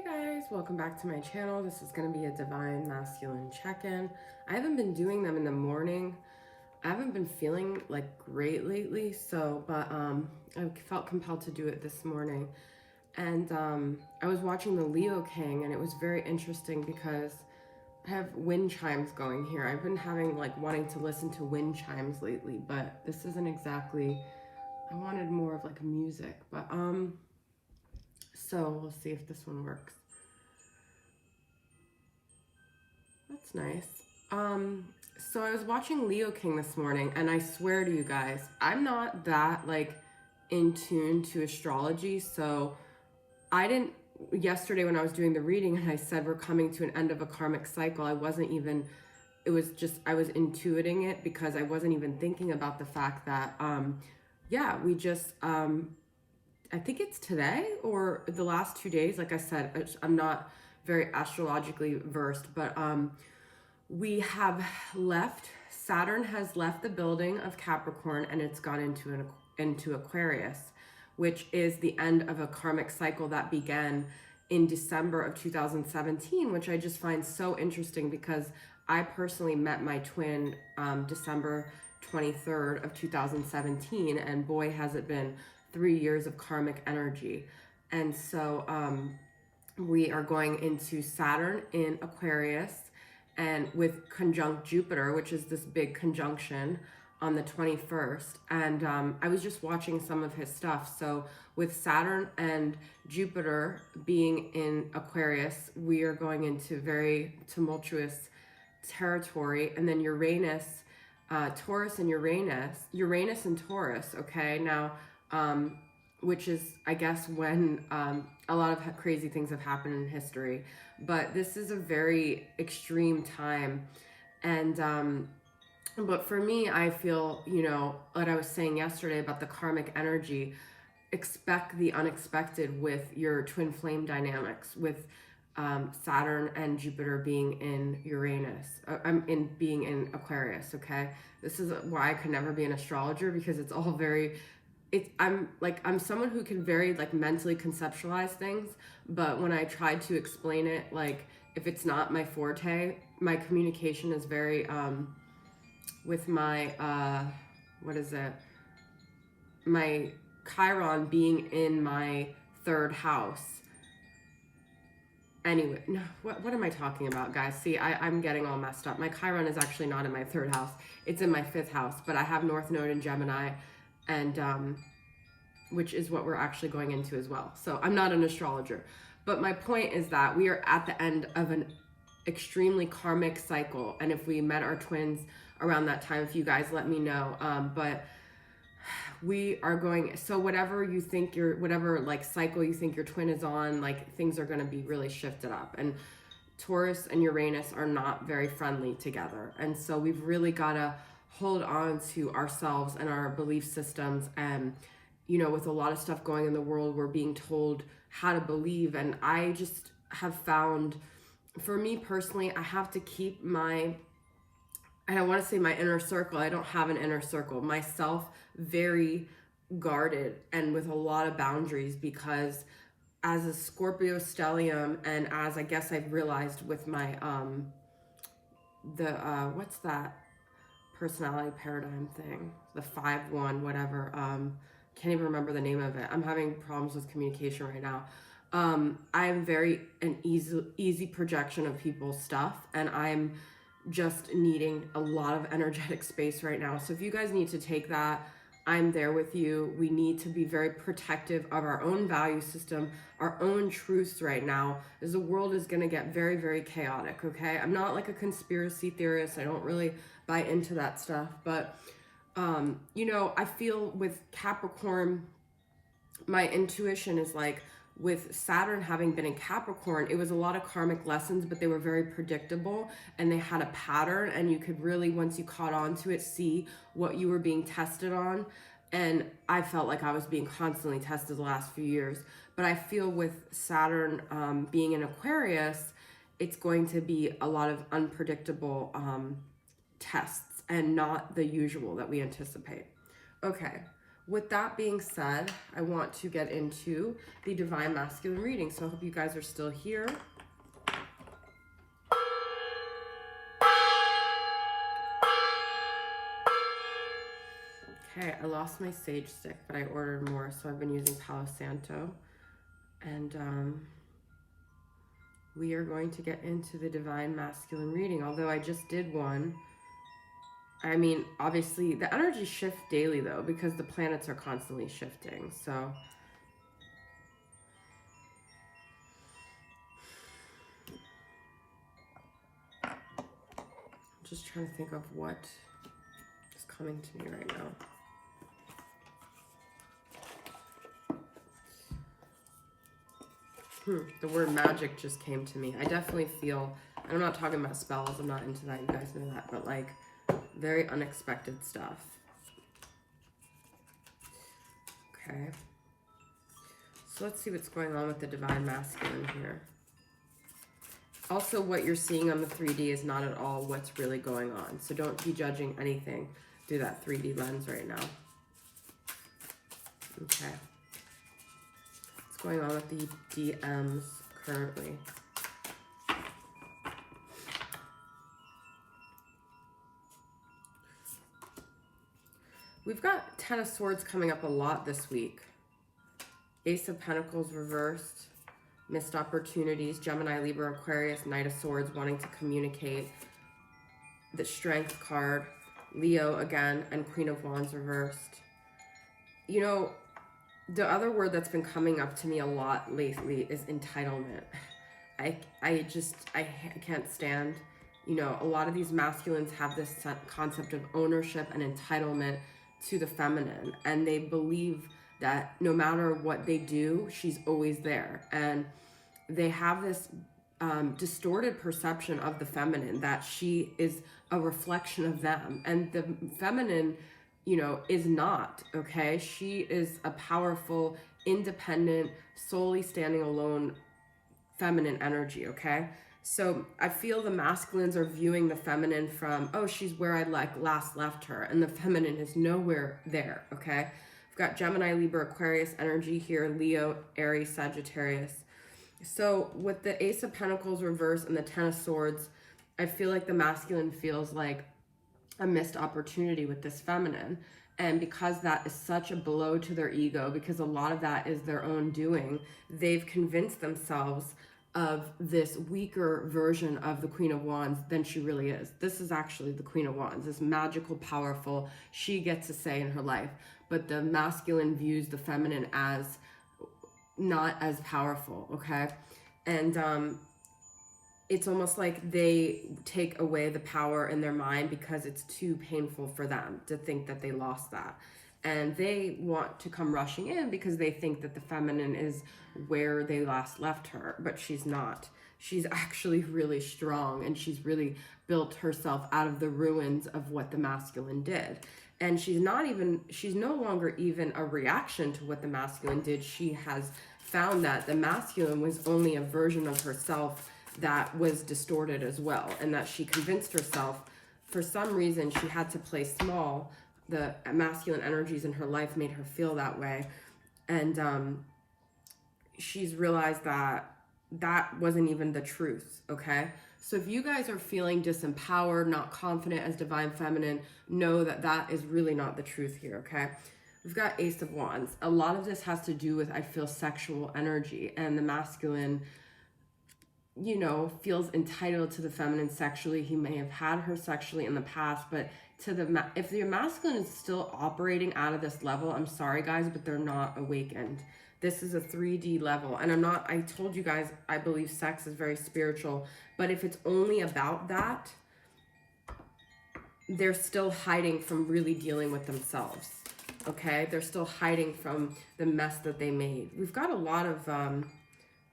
Hey guys, welcome back to my channel. This is going to be a divine masculine check-in. I haven't been doing them in the morning. I haven't been feeling like great lately, but I felt compelled to do it this morning. And I was watching the Leo King, and it was very interesting because I have wind chimes going here. I've been having wanting to listen to wind chimes lately, but this isn't exactly, I wanted more of like music, but so we'll see if this one works. That's nice. So I was watching Leo King this morning, and I swear to you guys, I'm not that in tune to astrology. So I didn't, yesterday when I was doing the reading and I said we're coming to an end of a karmic cycle, I wasn't even, it was just, I was intuiting it because I wasn't even thinking about the fact that, yeah, we just, I think it's today or the last 2 days. Like I said, I'm not very astrologically versed, but we have left, Saturn has left the building of Capricorn and it's gone into Aquarius, which is the end of a karmic cycle that began in December of 2017, which I just find so interesting because I personally met my twin December 23rd of 2017, and boy has it been 3 years of karmic energy. And so we are going into Saturn in Aquarius and with conjunct Jupiter, which is this big conjunction on the 21st. And I was just watching some of his stuff. So with Saturn and Jupiter being in Aquarius, we are going into very tumultuous territory. And then Uranus, Taurus and Uranus and Taurus, okay? Now, which is, I guess, when a lot of crazy things have happened in history. But this is a very extreme time. And, but for me, I feel, you know, what I was saying yesterday about the karmic energy, expect the unexpected with your twin flame dynamics, with Saturn and Jupiter being in Uranus, being in Aquarius, okay? This is why I could never be an astrologer, because it's all very, I'm someone who can very mentally conceptualize things, but when I try to explain it, if it's not my forte, my communication is very with my what is it, my Chiron being in my third house. Anyway, no, what am I talking about, guys? See, I'm getting all messed up. My Chiron is actually not in my third house, it's in my fifth house, but I have North Node in Gemini, and which is what we're actually going into as well. So I'm not an astrologer, but my point is that we are at the end of an extremely karmic cycle. And if we met our twins around that time, if you guys let me know, but we are going, so whatever you think whatever cycle you think your twin is on, things are going to be really shifted up. And Taurus and Uranus are not very friendly together. And so we've really got to hold on to ourselves and our belief systems. And you know, with a lot of stuff going in the world, we're being told how to believe. And I just have found, for me personally, I have to keep my, I don't want to say my inner circle, I don't have an inner circle, myself very guarded and with a lot of boundaries, because as a Scorpio stellium, and as I guess I've realized with my, what's that personality paradigm thing? The 5-1, whatever, can't even remember the name of it. I'm having problems with communication right now. I'm very an easy projection of people's stuff, and I'm just needing a lot of energetic space right now. So if you guys need to take that, I'm there with you. We need to be very protective of our own value system, our own truths right now, as the world is going to get very, very chaotic, okay? I'm not like a conspiracy theorist. I don't really buy into that stuff, but you know, I feel with Capricorn, my intuition is with Saturn having been in Capricorn, it was a lot of karmic lessons, but they were very predictable and they had a pattern, and you could really, once you caught on to it, see what you were being tested on. And I felt like I was being constantly tested the last few years. But I feel with Saturn being in Aquarius, it's going to be a lot of unpredictable tests and not the usual that we anticipate. Okay, with that being said, I want to get into the Divine Masculine reading. So I hope you guys are still here. Okay, I lost my sage stick, but I ordered more, so I've been using Palo Santo. And we are going to get into the Divine Masculine reading, although I just did one. I mean, obviously, the energies shift daily, though, because the planets are constantly shifting, so... I'm just trying to think of what is coming to me right now. The word magic just came to me. I definitely feel, and I'm not talking about spells, I'm not into that, you guys know that, but like very unexpected stuff. Okay. So let's see what's going on with the Divine Masculine here. Also, what you're seeing on the 3D is not at all what's really going on. So don't be judging anything through that 3D lens right now. Okay. Going on with the DMs currently. We've got Ten of Swords coming up a lot this week. Ace of Pentacles reversed. Missed opportunities. Gemini, Libra, Aquarius, Knight of Swords wanting to communicate. The Strength card. Leo again, and Queen of Wands reversed. You know, the other word that's been coming up to me a lot lately is entitlement. I can't stand, you know, a lot of these masculines have this concept of ownership and entitlement to the feminine. And they believe that no matter what they do, she's always there. And they have this distorted perception of the feminine, that she is a reflection of them. And the feminine, you know, is not, okay? She is a powerful, independent, solely standing alone feminine energy, okay? So I feel the masculines are viewing the feminine from, oh, she's where I last left her, and the feminine is nowhere there, okay? We've got Gemini, Libra, Aquarius energy here, Leo, Aries, Sagittarius. So with the Ace of Pentacles reverse and the Ten of Swords, I feel like the masculine feels like a missed opportunity with this feminine. And because that is such a blow to their ego, because a lot of that is their own doing, they've convinced themselves of this weaker version of the Queen of Wands than she really is. This is actually the Queen of Wands, this magical, powerful, she gets a say in her life. But the masculine views the feminine as not as powerful, okay? And it's almost like they take away the power in their mind because it's too painful for them to think that they lost that. And they want to come rushing in because they think that the feminine is where they last left her, but she's not. She's actually really strong, and she's really built herself out of the ruins of what the masculine did. And she's no longer even a reaction to what the masculine did. She has found that the masculine was only a version of herself that was distorted as well, and that she convinced herself for some reason she had to play small. The masculine energies in her life made her feel that way, and she's realized that that wasn't even the truth, okay? So if you guys are feeling disempowered, not confident as divine feminine, know that that is really not the truth here, okay? We've got Ace of Wands. A lot of this has to do with, I feel, sexual energy, and the masculine, you know, feels entitled to the feminine sexually. He may have had her sexually in the past, but if your masculine is still operating out of this level, I'm sorry guys, but they're not awakened. This is a 3D level, and I told you guys, I believe sex is very spiritual, but if it's only about that, they're still hiding from really dealing with themselves, okay? They're still hiding from the mess that they made. We've got a lot of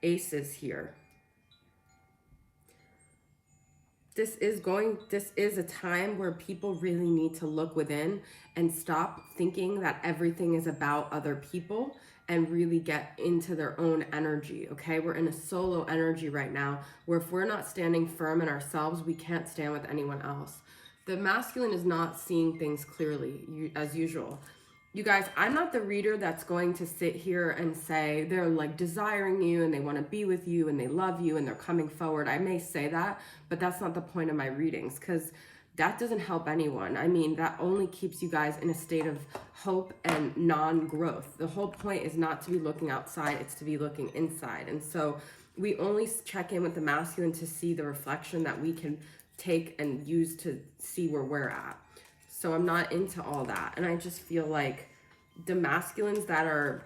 aces here. This is a time where people really need to look within and stop thinking that everything is about other people and really get into their own energy, okay? We're in a solo energy right now where if we're not standing firm in ourselves, we can't stand with anyone else. The masculine is not seeing things clearly as usual. You guys, I'm not the reader that's going to sit here and say they're like desiring you and they want to be with you and they love you and they're coming forward. I may say that, but that's not the point of my readings, because that doesn't help anyone. I mean, that only keeps you guys in a state of hope and non-growth. The whole point is not to be looking outside, it's to be looking inside. And so we only check in with the masculine to see the reflection that we can take and use to see where we're at. So I'm not into all that. And I just feel like the masculines that are,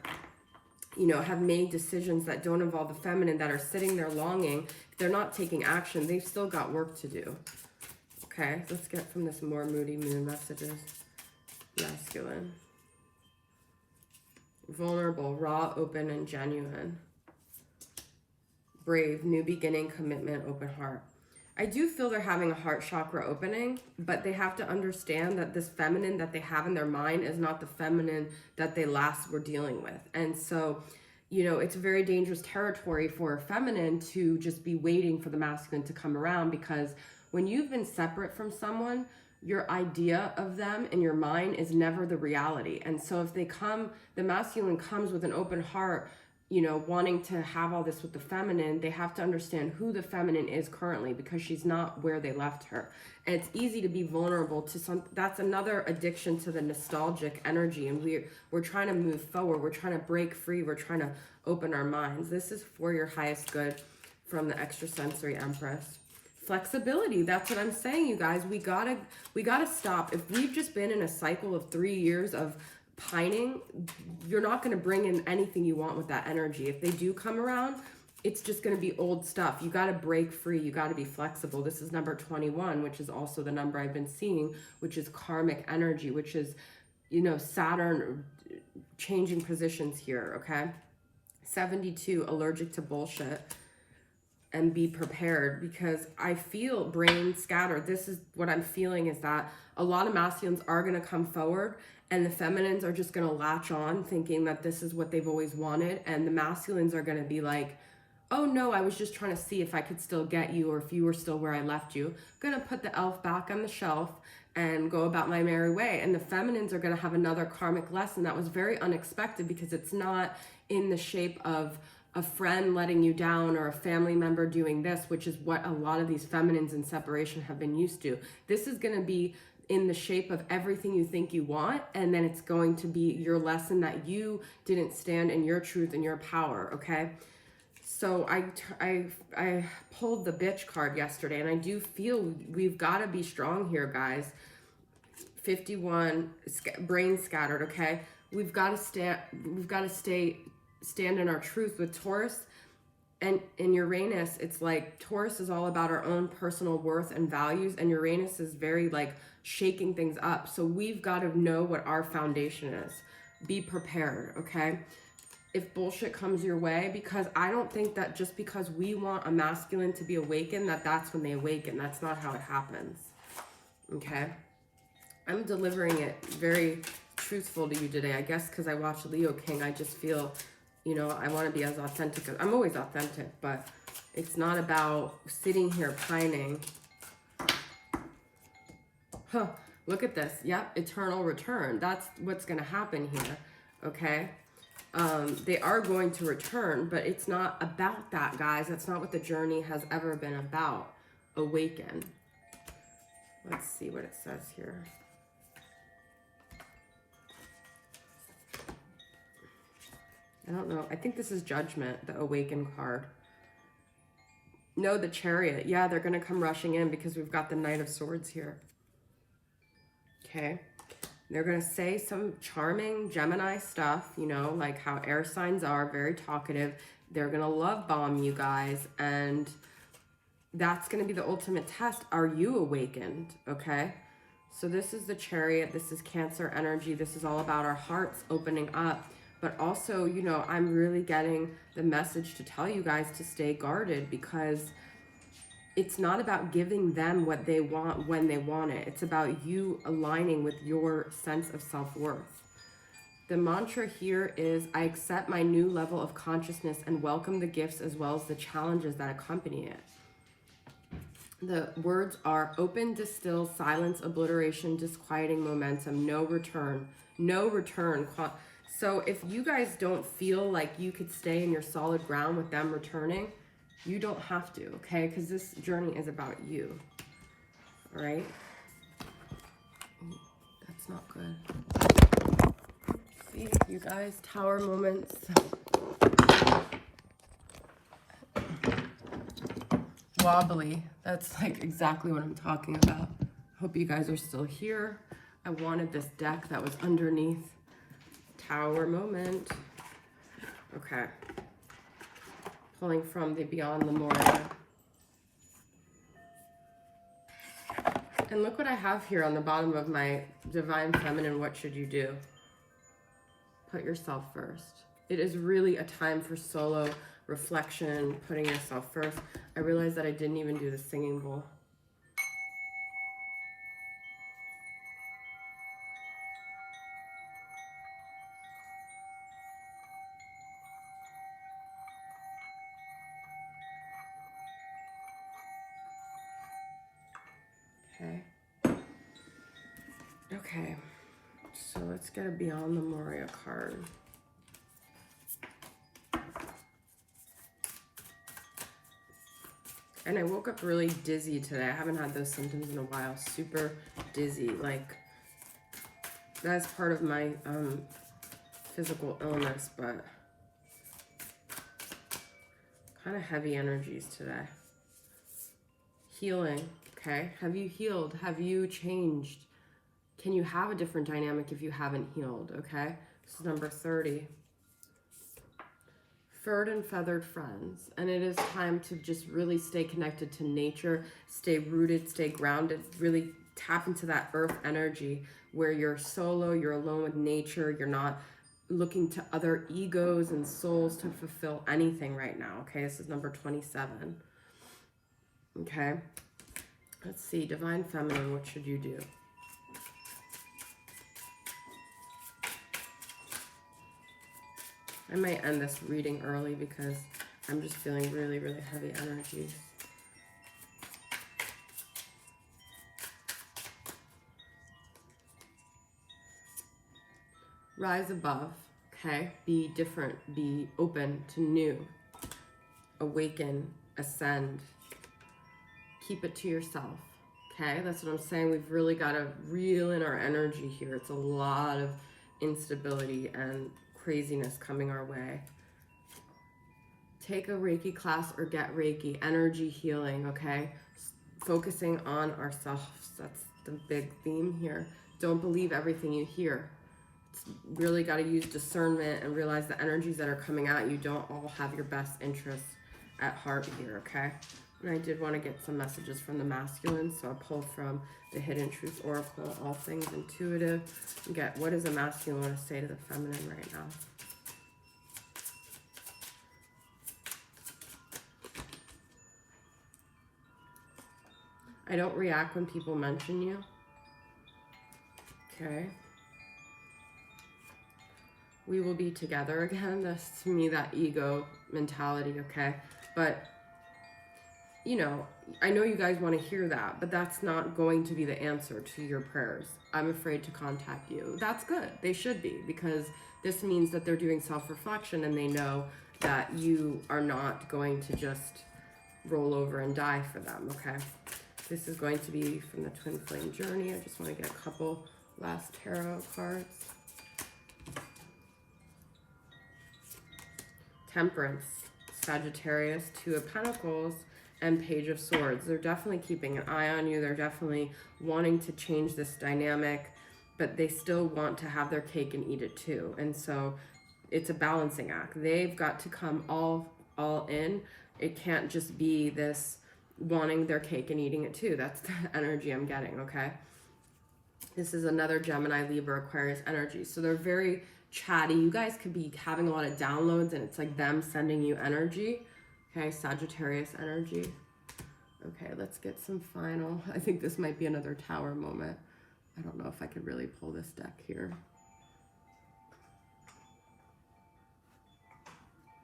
you know, have made decisions that don't involve the feminine, that are sitting there longing, they're not taking action. They've still got work to do. Okay, let's get from this more Moody moon messages. Masculine. Vulnerable, raw, open, and genuine. Brave, new beginning, commitment, open heart. I do feel they're having a heart chakra opening, but they have to understand that this feminine that they have in their mind is not the feminine that they last were dealing with. And so, you know, it's very dangerous territory for a feminine to just be waiting for the masculine to come around, because when you've been separate from someone, your idea of them in your mind is never the reality. And so if they come, the masculine comes with an open heart, you know, wanting to have all this with the feminine, they have to understand who the feminine is currently, because she's not where they left her. And it's easy to be vulnerable to some, that's another addiction to the nostalgic energy. And we're trying to move forward. We're trying to break free. We're trying to open our minds. This is for your highest good from the Extrasensory Empress. Flexibility, that's what I'm saying, you guys. We gotta stop. If we've just been in a cycle of 3 years of pining, you're not going to bring in anything you want with that energy. If they do come around, it's just going to be old stuff. You got to break free. You got to be flexible. This is number 21, which is also the number I've been seeing, which is karmic energy, which is, you know, Saturn changing positions here, okay? 72, allergic to bullshit. And be prepared, because I feel brain scattered. This is what I'm feeling, is that a lot of masculines are going to come forward and the feminines are just going to latch on thinking that this is what they've always wanted. And the masculines are going to be like, oh no, I was just trying to see if I could still get you, or if you were still where I left you. I'm going to put the elf back on the shelf and go about my merry way. And the feminines are going to have another karmic lesson that was very unexpected, because it's not in the shape of a friend letting you down or a family member doing this, which is what a lot of these feminines in separation have been used to. This is going to be in the shape of everything you think you want, and then it's going to be your lesson that you didn't stand in your truth and your power, okay? So I pulled the bitch card yesterday, and I do feel we've got to be strong here, guys. 51, brain scattered, okay? We've got to stand in our truth. With Taurus and in Uranus, it's like Taurus is all about our own personal worth and values, and Uranus is very like shaking things up. So we've got to know what our foundation is. Be prepared, okay? If bullshit comes your way, because I don't think that just because we want a masculine to be awakened, that's when they awaken. That's not how it happens, okay? I'm delivering it very truthful to you today. I guess because I watched Leo King, I just feel, you know, I want to be as authentic as, I'm always authentic, but it's not about sitting here pining. Huh, look at this. Yep, eternal return. That's what's going to happen here, okay? They are going to return, but it's not about that, guys. That's not what the journey has ever been about. Awaken. Let's see what it says here. I don't know. I think this is Judgment, the Awaken card. No, the Chariot. Yeah, they're going to come rushing in because we've got the Knight of Swords here. Okay. They're going to say some charming Gemini stuff, you know, like how air signs are, very talkative. They're going to love bomb you guys. And that's going to be the ultimate test. Are you awakened? Okay. So this is the Chariot. This is Cancer energy. This is all about our hearts opening up. But also, you know, I'm really getting the message to tell you guys to stay guarded, because it's not about giving them what they want when they want it. It's about you aligning with your sense of self-worth. The mantra here is, I accept my new level of consciousness and welcome the gifts as well as the challenges that accompany it. The words are open, distill, silence, obliteration, disquieting momentum, no return, no return. So if you guys don't feel like you could stay in your solid ground with them returning, you don't have to, okay? Because this journey is about you, all right? Ooh, that's not good. See, you guys, tower moments. Wobbly. That's like exactly what I'm talking about. Hope you guys are still here. I wanted this deck that was underneath. Tower moment. Okay. Pulling from the Beyond the Moria. And look what I have here on the bottom of my Divine Feminine. What should you do? Put yourself first. It is really a time for solo reflection, putting yourself first. I realized that I didn't even do the singing bowl. Okay. Okay. So let's get a Beyond the Moria card. And I woke up really dizzy today. I haven't had those symptoms in a while. Super dizzy. Like, that's part of my physical illness, but kind of heavy energies today. Healing, okay? Have you healed? Have you changed? Can you have a different dynamic if you haven't healed, okay? This is number 30. Furred and feathered friends. And it is time to just really stay connected to nature, stay rooted, stay grounded, really tap into that earth energy where you're solo, you're alone with nature, you're not looking to other egos and souls to fulfill anything right now, okay? This is number 27. Okay, let's see, Divine Feminine, what should you do? I might end this reading early because I'm just feeling really, really heavy energies. Rise above, okay? Be different, be open to new, awaken, ascend. Keep it to yourself, okay? That's what I'm saying. We've really got to reel in our energy here. It's a lot of instability and craziness coming our way. Take a Reiki class or get Reiki. Energy healing, okay? Focusing on ourselves. That's the big theme here. Don't believe everything you hear. It's really got to use discernment and realize the energies that are coming at you don't all have your best interests at heart here, okay? And I did want to get some messages from the masculine, so I'll pull from the Hidden Truth Oracle, All Things Intuitive, and get what does the masculine want to say to the feminine right now. I don't react when people mention you. Okay. We will be together again. That's to me that ego mentality, okay? But you know, I know you guys want to hear that, but that's not going to be the answer to your prayers. I'm afraid to contact you. That's good. They should be, because this means that they're doing self-reflection and they know that you are not going to just roll over and die for them, okay? This is going to be from the Twin Flame Journey. I just want to get a couple last tarot cards. Temperance, Sagittarius, Two of Pentacles, and Page of Swords. They're definitely keeping an eye on you. They're definitely wanting to change this dynamic, but they still want to have their cake and eat it too. And so it's a balancing act. They've got to come all in. It can't just be this wanting their cake and eating it too. That's the energy I'm getting, okay? This is another Gemini, Libra, Aquarius energy. So they're very chatty. You guys could be having a lot of downloads and it's like them sending you energy. Okay, Sagittarius energy. Okay, let's get some final. I think this might be another tower moment. I don't know if I could really pull this deck here.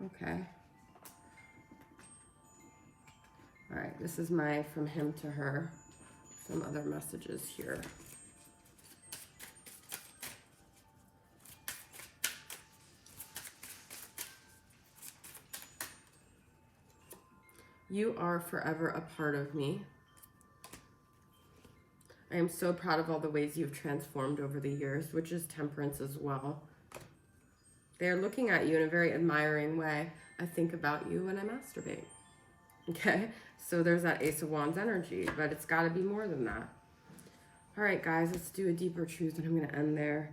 Okay. All right, this is my from him to her. Some other messages here. You are forever a part of me. I am so proud of all the ways you've transformed over the years, which is Temperance as well. They're looking at you in a very admiring way. I think about you when I masturbate. Okay? So there's that Ace of Wands energy, but it's got to be more than that. All right, guys, let's do a deeper truth, and I'm going to end there.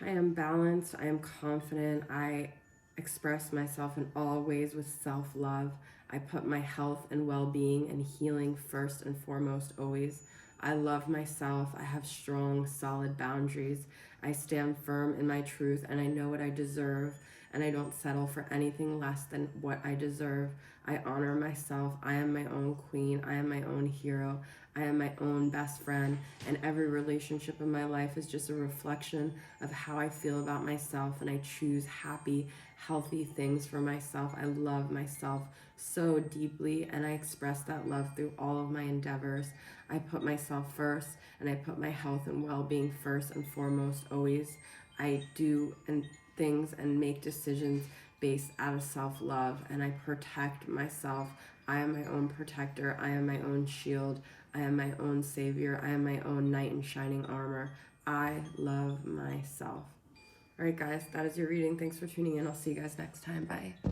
I am balanced. I am confident. I express myself in all ways with self-love. I put my health and well-being and healing first and foremost always. I love myself. I have strong, solid boundaries. I stand firm in my truth, and I know what I deserve, and I don't settle for anything less than what I deserve. I honor myself. I am my own queen. I am my own hero. I am my own best friend, and every relationship in my life is just a reflection of how I feel about myself, and I choose happy, healthy things for myself. I love myself so deeply, and I express that love through all of my endeavors. I put myself first, and I put my health and well-being first and foremost always. I do things and make decisions based out of self-love, and I protect myself. I am my own protector. I am my own shield. I am my own savior. I am my own knight in shining armor. I love myself. All right, guys, that is your reading. Thanks for tuning in. I'll see you guys next time. Bye.